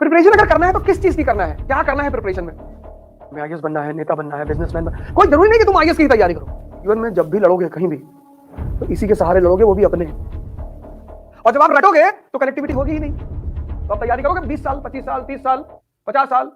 Preparation अगर करना है तो किस चीज की करना है, क्या करना है प्रिपरेशन में? हमें आईएएस बनना है, नेता बनना है, बिजनेसमैन बनना, कोई जरूरी नहीं कि तुम आईएएस की तैयारी करो। जीवन में जब भी लड़ोगे कहीं भी तो इसी के सहारे लड़ोगे, वो भी अपने। और जब आप रटोगे तो कनेक्टिविटी होगी ही नहीं। तो आप तैयारी करोगे 20 साल, 25 साल, 30 साल, 50 साल।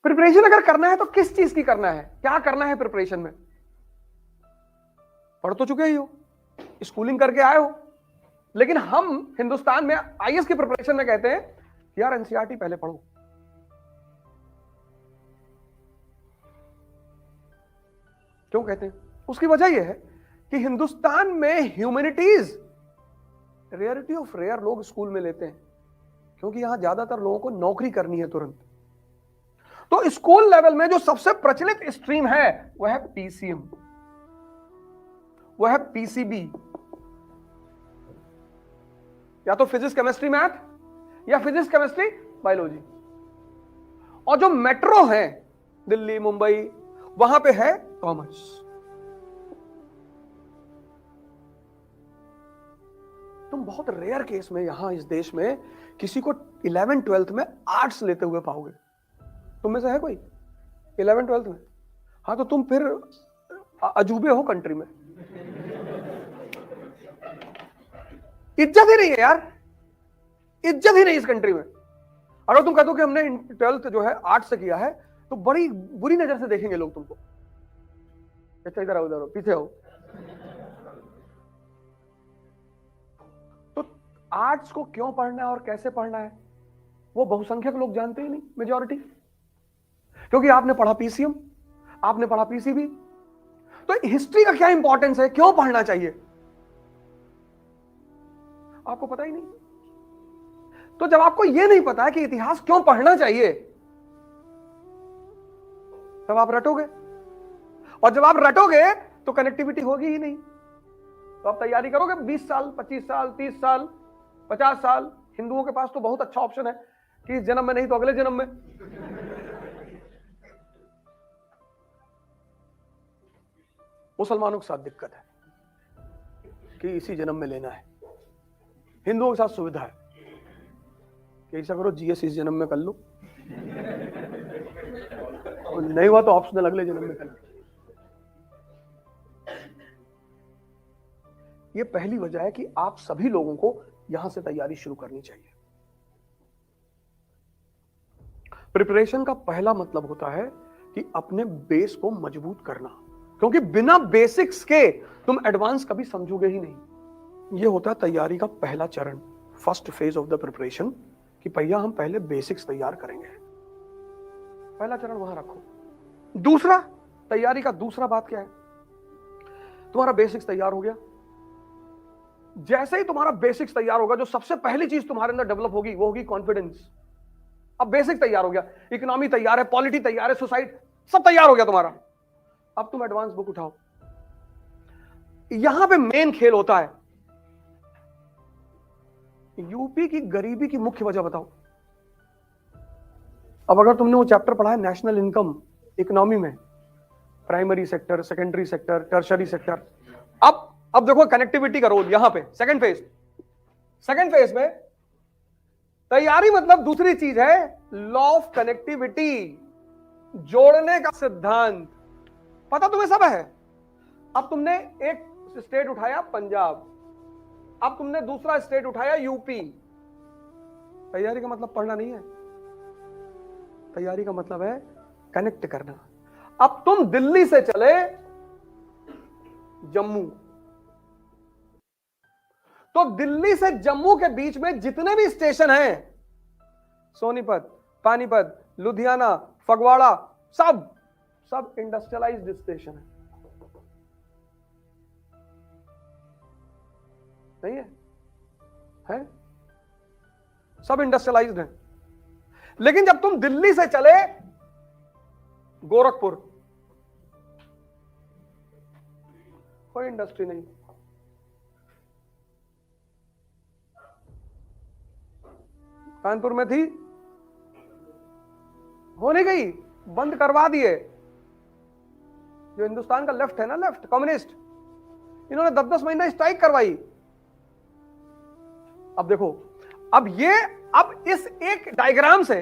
प्रिपरेशन अगर करना है तो किस चीज की करना है, क्या करना है प्रिपरेशन में? पढ़ तो चुके ही हो, स्कूलिंग करके आए हो, लेकिन हम हिंदुस्तान में आईएएस की प्रिपरेशन में कहते हैं यार एनसीईआरटी पहले पढ़ो। क्यों कहते हैं? उसकी वजह यह है कि हिंदुस्तान में ह्यूमैनिटीज रेयरिटी ऑफ रेयर लोग स्कूल में लेते हैं, क्योंकि यहां ज्यादातर लोगों को नौकरी करनी है तुरंत। तो स्कूल लेवल में जो सबसे प्रचलित स्ट्रीम है वह है पीसीएम, वह है पीसीबी, या तो फिजिक्स केमिस्ट्री मैथ या फिजिक्स केमिस्ट्री बायोलॉजी। और जो मेट्रो है दिल्ली मुंबई, वहां पे है कॉमर्स। तुम बहुत रेयर केस में यहां इस देश में किसी को 11th 12th में आर्ट्स लेते हुए पाओगे। तुम में से है कोई 11th 12th में? हाँ, तो तुम फिर अजूबे हो कंट्री में। इज्जत ही नहीं है यार, इज्जत ही नहीं इस कंट्री में। अगर तुम कहते हो कि हमने 12th जो है आर्ट्स से किया है तो बड़ी बुरी नजर से देखेंगे लोग तुमको। अच्छा इधर आओ, इधर आओ, पीछे आओ। तो आर्ट्स को क्यों पढ़ना है और कैसे पढ़ना है वो बहुसंख्यक लोग जानते ही नहीं, मेजॉरिटी। क्योंकि आपने पढ़ा पीसीएम, आपने पढ़ा पीसीबी। तो हिस्ट्री का क्या इंपॉर्टेंस है, क्यों पढ़ना चाहिए, आपको पता ही नहीं। तो जब आपको यह नहीं पता है कि इतिहास क्यों पढ़ना चाहिए, तब आप रटोगे, और जब आप रटोगे तो कनेक्टिविटी होगी ही नहीं। तो आप तैयारी करोगे 20 साल, 25 साल, 30 साल, 50 साल। हिंदुओं के पास तो बहुत अच्छा ऑप्शन है कि इस जन्म में नहीं तो अगले जन्म में। मुसलमानों के साथ दिक्कत है कि इसी जन्म में लेना है। हिंदुओं के साथ सुविधा है कि ऐसा करो जीएस इस जन्म में कर लो, और नहीं हुआ तो ऑप्शनल अगले जन्म में कर लो। ये पहली वजह है कि आप सभी लोगों को यहां से तैयारी शुरू करनी चाहिए। प्रिपरेशन का पहला मतलब होता है कि अपने बेस को मजबूत करना, क्योंकि बिना बेसिक्स के तुम एडवांस कभी समझोगे ही नहीं। यह होता है तैयारी का पहला चरण, first phase of the preparation, कि भैया हम पहले बेसिक्स तैयार करेंगे। पहला चरण वहां रखो। दूसरा, तैयारी का दूसरा बात क्या है? तुम्हारा बेसिक्स तैयार हो गया। जैसे ही तुम्हारा बेसिक्स तैयार होगा, जो सबसे पहली चीज तुम्हारे अंदर डेवलप होगी वो होगी कॉन्फिडेंस। अब बेसिक तैयार हो गया, इकोनॉमी तैयार है, पॉलिटी तैयार है, सोसाइटी सब तैयार हो गया तुम्हारा। अब तुम एडवांस बुक उठाओ। यहां पे मेन खेल होता है। यूपी की गरीबी की मुख्य वजह बताओ। अब अगर तुमने वो चैप्टर पढ़ा है नेशनल इनकम इकोनॉमी में, primary sector, secondary sector, tertiary sector, अब देखो कनेक्टिविटी का रोल यहां पे। सेकंड फेज में तैयारी मतलब दूसरी चीज है लॉ ऑफ कनेक्टिविटी, जोड़ने का सिद्धांत। पता तुम्हें सब है। अब तुमने एक स्टेट उठाया पंजाब, अब तुमने दूसरा स्टेट उठाया यूपी। तैयारी का मतलब पढ़ना नहीं है, तैयारी का मतलब है कनेक्ट करना। अब तुम दिल्ली से चले जम्मू, तो दिल्ली से जम्मू के बीच में जितने भी स्टेशन हैं, सोनीपत, पानीपत, लुधियाना, फगवाड़ा, सब सब इंडस्ट्रियलाइज्ड स्टेशन नहीं है? सब इंडस्ट्रियलाइज्ड है। लेकिन जब तुम दिल्ली से चले गोरखपुर, कोई इंडस्ट्री नहीं। कानपुर में थी, हो नहीं गई, बंद करवा दिए। जो हिंदुस्तान का लेफ्ट है ना, लेफ्ट कम्युनिस्ट, इन्होंने 10-10 महीना स्ट्राइक करवाई। अब देखो, अब इस एक डायग्राम से,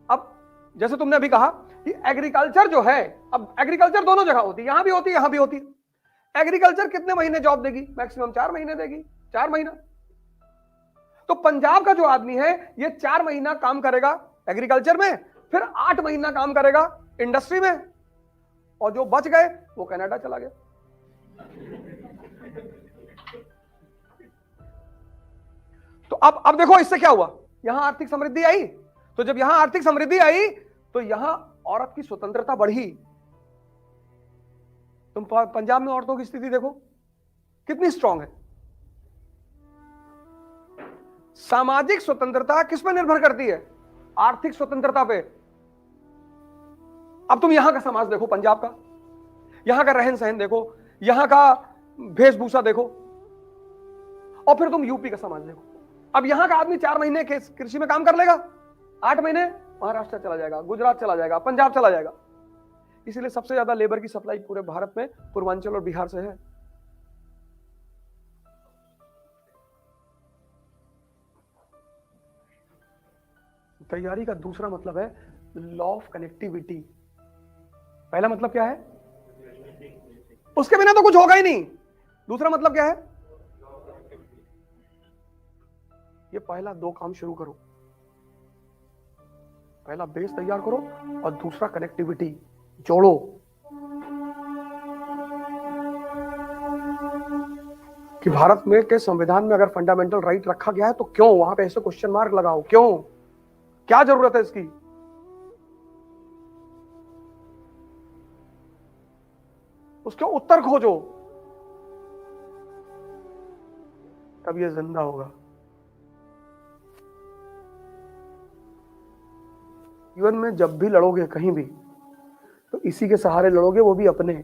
अब जैसे तुमने अभी कहा कि एग्रीकल्चर जो है, अब एग्रीकल्चर दोनों जगह होती है, यहां भी होती है, यहां भी होती है। एग्रीकल्चर कितने महीने जॉब देगी? मैक्सिमम 4 महीने देगी, 4 महीना। तो पंजाब का जो आदमी है, ये 4 महीना काम करेगा एग्रीकल्चर में, फिर 8 महीना काम करेगा इंडस्ट्री में, और जो बच गए वो कनाडा चला गया। तो अब देखो इससे क्या हुआ, यहां आर्थिक समृद्धि आई। तो जब यहां आर्थिक समृद्धि आई तो यहां औरत की स्वतंत्रता बढ़ी। तुम पंजाब में औरतों की स्थिति देखो कितनी स्ट्रांग है। सामाजिक स्वतंत्रता किस पर निर्भर करती है? आर्थिक स्वतंत्रता पे। अब तुम यहां का समाज देखो, पंजाब का, यहां का रहन सहन देखो, यहां का वेशभूषा देखो, और फिर तुम यूपी का समाज देखो। अब यहां का आदमी 4 महीने के कृषि में काम कर लेगा, 8 महीने महाराष्ट्र चला जाएगा, गुजरात चला जाएगा, पंजाब चला जाएगा। इसीलिए सबसे ज्यादा लेबर की सप्लाई पूरे भारत में पूर्वांचल और बिहार से है। तैयारी का दूसरा मतलब है लॉ ऑफ कनेक्टिविटी। पहला मतलब क्या है? उसके बिना तो कुछ होगा ही नहीं। दूसरा मतलब क्या है? ये पहला 2 काम शुरू करो। पहला बेस तैयार करो और दूसरा कनेक्टिविटी जोड़ो। कि भारत में के संविधान में अगर फंडामेंटल राइट रखा गया है तो क्यों वहां पे ऐसे क्वेश्चन मार्क लगाओ, क्यों, क्या जरूरत है इसकी? उसके उत्तर खोजो, तब ये जिंदा होगा। जीवन में जब भी लड़ोगे कहीं भी, तो इसी के सहारे लड़ोगे, वो भी अपने।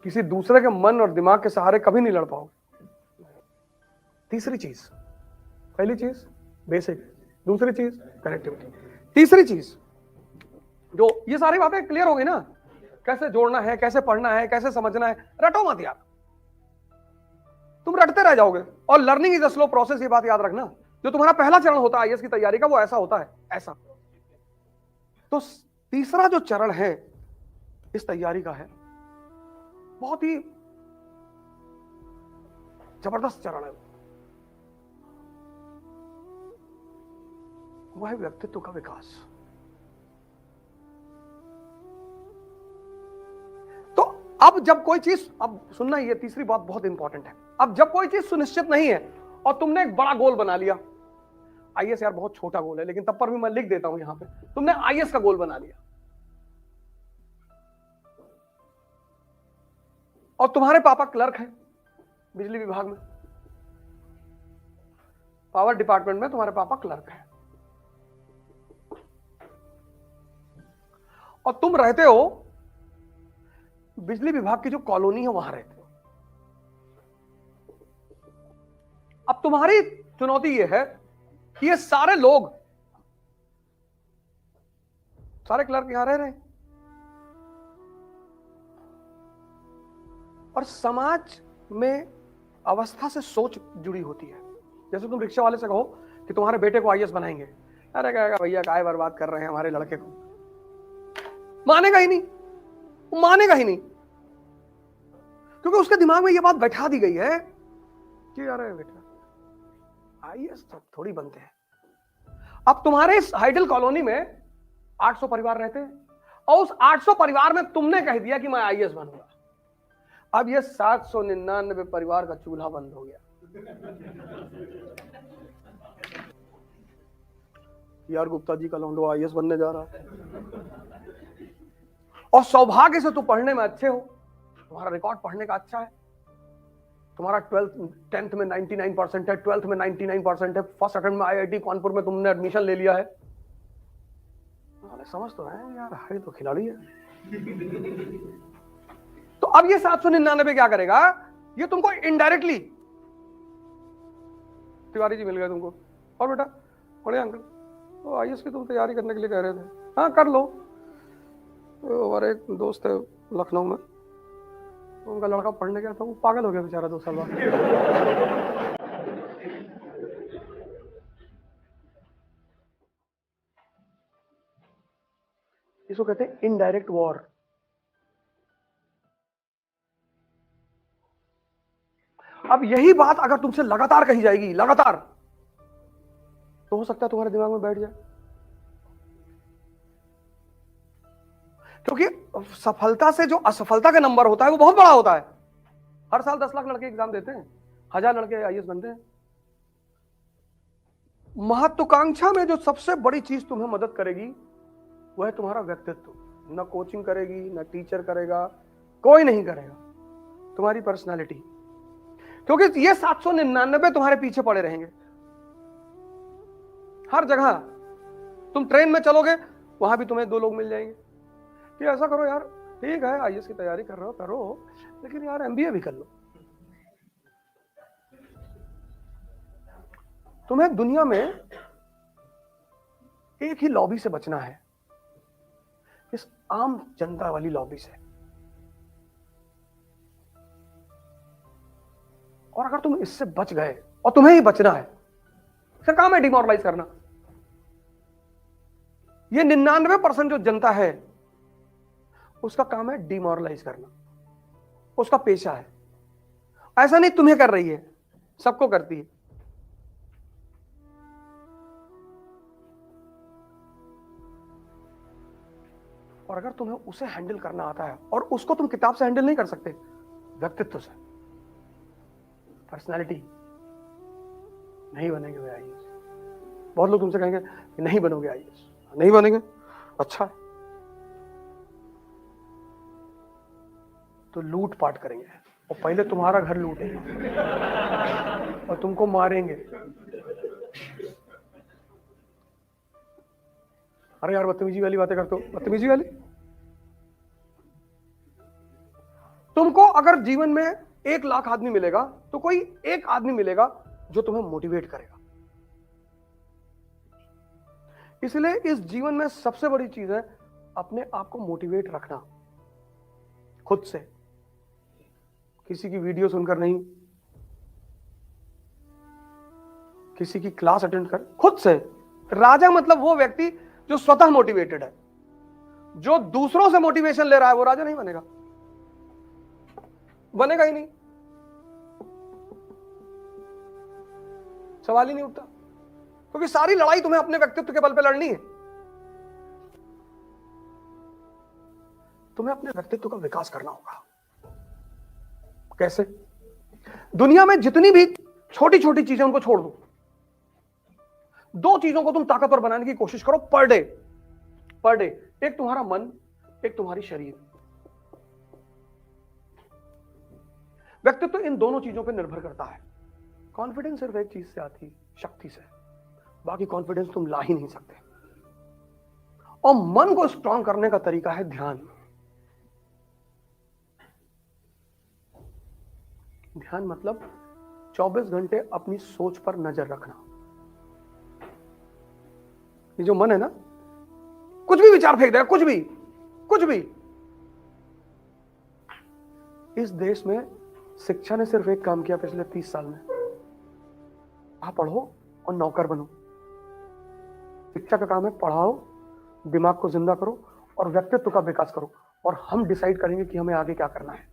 किसी दूसरे के मन और दिमाग के सहारे कभी नहीं लड़ पाओगे। तीसरी चीज, पहली चीज बेसिक, दूसरी चीज कनेक्टिविटी, तीसरी चीज, जो ये सारी बातें क्लियर हो गई ना, कैसे जोड़ना है, कैसे पढ़ना है, कैसे समझना है। रटो मत यार, तुम रटते रह जाओगे। और learning is a slow process, ये बात याद रखना। जो तुम्हारा पहला चरण होता है आईएएस की तैयारी का, वो ऐसा होता है, ऐसा। तो तीसरा जो चरण है इस तैयारी का है, बहुत ही जबरदस्त चरण है। वो है व्यक्तित्व का विकास। तो अब जब कोई चीज, अब सुनना, ये तीसरी बात बहुत इंपॉर्टेंट है। अब जब कोई चीज सुनिश्चित नहीं है और तुमने एक बड़ा गोल बना लिया, आईएएस यार बहुत छोटा गोल है, लेकिन तब पर भी मैं लिख देता हूं यहां पे, तुमने आईएएस का गोल बना लिया और तुम्हारे पापा क्लर्क हैं बिजली विभाग में, पावर डिपार्टमेंट में तुम्हारे पापा क्लर्क हैं, और तुम रहते हो बिजली विभाग की जो कॉलोनी है वहां रहते हो। अब तुम्हारी चुनौती यह है कि ये सारे लोग, सारे क्लर्क यहां रह रहे हैं, और समाज में अवस्था से सोच जुड़ी होती है। जैसे तुम रिक्शा वाले से कहो कि तुम्हारे बेटे को आईएएस बनाएंगे, अरे कहेगा भैया काय बर्बाद कर रहे हैं हमारे लड़के को, मानेगा ही नहीं, वो मानेगा ही नहीं, क्योंकि उसके दिमाग में ये बात बैठा दी गई है कि अरे बेटा आईएएस तो थोड़ी बनते हैं। अब तुम्हारे इस हाइडल कॉलोनी में 800 परिवार रहते हैं, और उस 800 परिवार में तुमने कह दिया कि मैं आईएएस बनूंगा। अब ये 799 परिवार का चूल्हा बंद हो गया। यार गुप्ता जी का लौंडो आईएएस बनने जा रहा है, और सौभाग्य से तुम पढ़ने में अच्छे हो, तुम्हारा रिकॉर्ड पढ़ने का अच्छा है, तुम्हारा 10th में 99% है, 12th में 99% है, फर्स्ट अटेम्प्ट में आईआईटी कानपुर में तुमने एडमिशन ले लिया है। अरे समझ तो है यार, है तो खिलाड़ी है। तो अब ये 799 क्या करेगा, ये तुमको इनडायरेक्टली, तिवारी जी मिल गए तुमको, और बेटा बड़े अंकल तो आईएएस की तुम तैयारी करने के लिए कह रहे थे, हाँ कर लो। तो हमारे एक दोस्त है लखनऊ में, उनका लड़का पढ़ने गया था, वो पागल हो गया बेचारा 2 साल बाद। इसको कहते हैं इनडायरेक्ट वॉर। अब यही बात अगर तुमसे लगातार कही जाएगी, लगातार, तो हो सकता है तुम्हारे दिमाग में बैठ जाए, क्योंकि सफलता से जो असफलता का नंबर होता है वो बहुत बड़ा होता है। हर साल 10 लाख लड़के एग्जाम देते हैं, 1000 लड़के आईएएस बनते हैं। महत्वाकांक्षा में जो सबसे बड़ी चीज तुम्हें मदद करेगी वह है तुम्हारा व्यक्तित्व। न कोचिंग करेगी, न टीचर करेगा, कोई नहीं करेगा, तुम्हारी पर्सनालिटी। क्योंकि ये 799 तुम्हारे पीछे पड़े रहेंगे हर जगह। तुम ट्रेन में चलोगे, वहां भी तुम्हें 2 लोग मिल जाएंगे कि ऐसा करो यार, ठीक है आईएएस की तैयारी कर रहे हो करो, लेकिन यार एमबीए भी कर लो। तुम्हें दुनिया में एक ही लॉबी से बचना है, इस आम जनता वाली लॉबी से। और अगर तुम इससे बच गए, और तुम्हें ही बचना है, इसका काम है डिमोरलाइज करना। ये 99% जो जनता है उसका काम है डिमोरलाइज करना, उसका पेशा है। ऐसा नहीं तुम्हें कर रही है, सबको करती है। और अगर तुम्हें उसे हैंडल करना आता है, और उसको तुम किताब से हैंडल नहीं कर सकते, व्यक्तित्व से, पर्सनालिटी, नहीं बनेंगे वे आईएएस। बहुत लोग तुमसे कहेंगे कि नहीं बनोगे आईएएस, नहीं बनेंगे, अच्छा है, तो लूट पाट करेंगे, और पहले तुम्हारा घर लूटेंगे और तुमको मारेंगे। अरे यार बदतमीजी वाली बातें करते हो, बदतमीजी वाली। तुमको अगर जीवन में 1 लाख आदमी मिलेगा, तो कोई एक आदमी मिलेगा जो तुम्हें मोटिवेट करेगा। इसलिए इस जीवन में सबसे बड़ी चीज है अपने आप को मोटिवेट रखना, खुद से, किसी की वीडियो सुनकर नहीं, किसी की क्लास अटेंड कर, खुद से। राजा मतलब वो व्यक्ति जो स्वतः मोटिवेटेड है। जो दूसरों से मोटिवेशन ले रहा है वो राजा नहीं बनेगा, बनेगा ही नहीं, सवाल ही नहीं उठता। क्योंकि सारी लड़ाई तुम्हें अपने व्यक्तित्व के बल पे लड़नी है। तुम्हें अपने व्यक्तित्व का विकास करना होगा। कैसे? दुनिया में जितनी भी छोटी छोटी चीजें उनको छोड़ दो, 2 चीजों को तुम ताकतवर बनाने की कोशिश करो पर डे। एक तुम्हारा मन, एक तुम्हारी शरीर। व्यक्तित्व इन दोनों चीजों पर निर्भर करता है। कॉन्फिडेंस सिर्फ एक चीज से आती, शक्ति से। बाकी कॉन्फिडेंस तुम ला ही नहीं सकते। और मन को स्ट्रांग करने का तरीका है ध्यान। ध्यान मतलब 24 घंटे अपनी सोच पर नजर रखना। ये जो मन है ना, कुछ भी विचार फेंक देगा, कुछ भी। इस देश में शिक्षा ने सिर्फ एक काम किया पिछले 30 साल में, आप पढ़ो और नौकर बनो। शिक्षा का काम है पढ़ाओ, दिमाग को जिंदा करो और व्यक्तित्व का विकास करो, और हम डिसाइड करेंगे कि हमें आगे क्या करना है।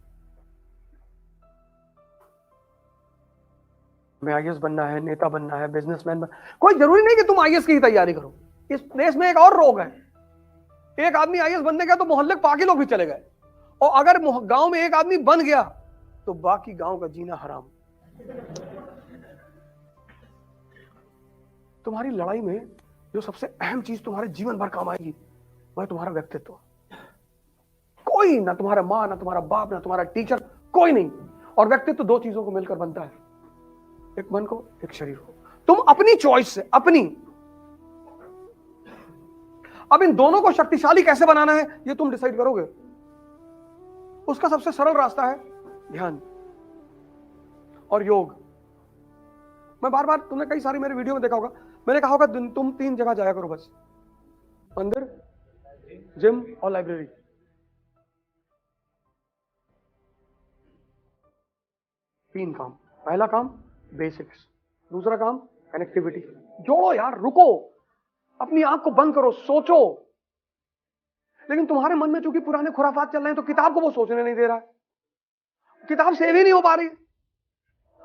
हमें आईएएस बनना है, नेता बनना है, बिजनेसमैन बनना, कोई जरूरी नहीं कि तुम आईएएस की ही तैयारी करो। इस देश में एक और रोग है, एक आदमी आईएएस बनने गया तो मोहल्ले के बाकी लोग भी चले गए, और अगर गांव में एक आदमी बन गया तो बाकी गांव का जीना हराम। तुम्हारी लड़ाई में जो सबसे अहम चीज तुम्हारे जीवन भर काम आएगी वह तुम्हारा व्यक्तित्व। कोई ना तुम्हारा माँ, ना तुम्हारा बाप, ना तुम्हारा टीचर, कोई नहीं। और व्यक्तित्व दो चीजों को मिलकर बनता है, एक मन को, एक शरीर को। तुम अपनी चॉइस से, अपनी, अब इन दोनों को शक्तिशाली कैसे बनाना है ये तुम डिसाइड करोगे। उसका सबसे सरल रास्ता है ध्यान और योग। मैं बार बार, तुमने कई सारी मेरे वीडियो में देखा होगा, मैंने कहा होगा तुम 3 जगह जाया करो बस, मंदिर, जिम और लाइब्रेरी। तीन काम। पहला काम बेसिक्स, दूसरा काम कनेक्टिविटी। जोड़ो यार, रुको, अपनी आंख को बंद करो, सोचो। लेकिन तुम्हारे मन में चूंकि पुराने खुराफात चल रहे हैं तो किताब को वो सोचने नहीं दे रहा है, किताब सेव ही नहीं हो पा रही,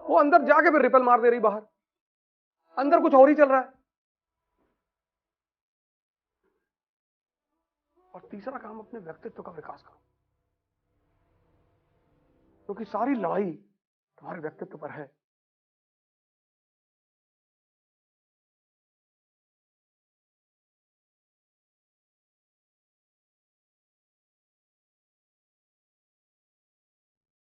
वो अंदर जाके फिर रिपल मार दे रही बाहर, अंदर कुछ और ही चल रहा है। और तीसरा काम, अपने व्यक्तित्व का विकास करो, क्योंकि सारी लड़ाई तुम्हारे व्यक्तित्व पर है।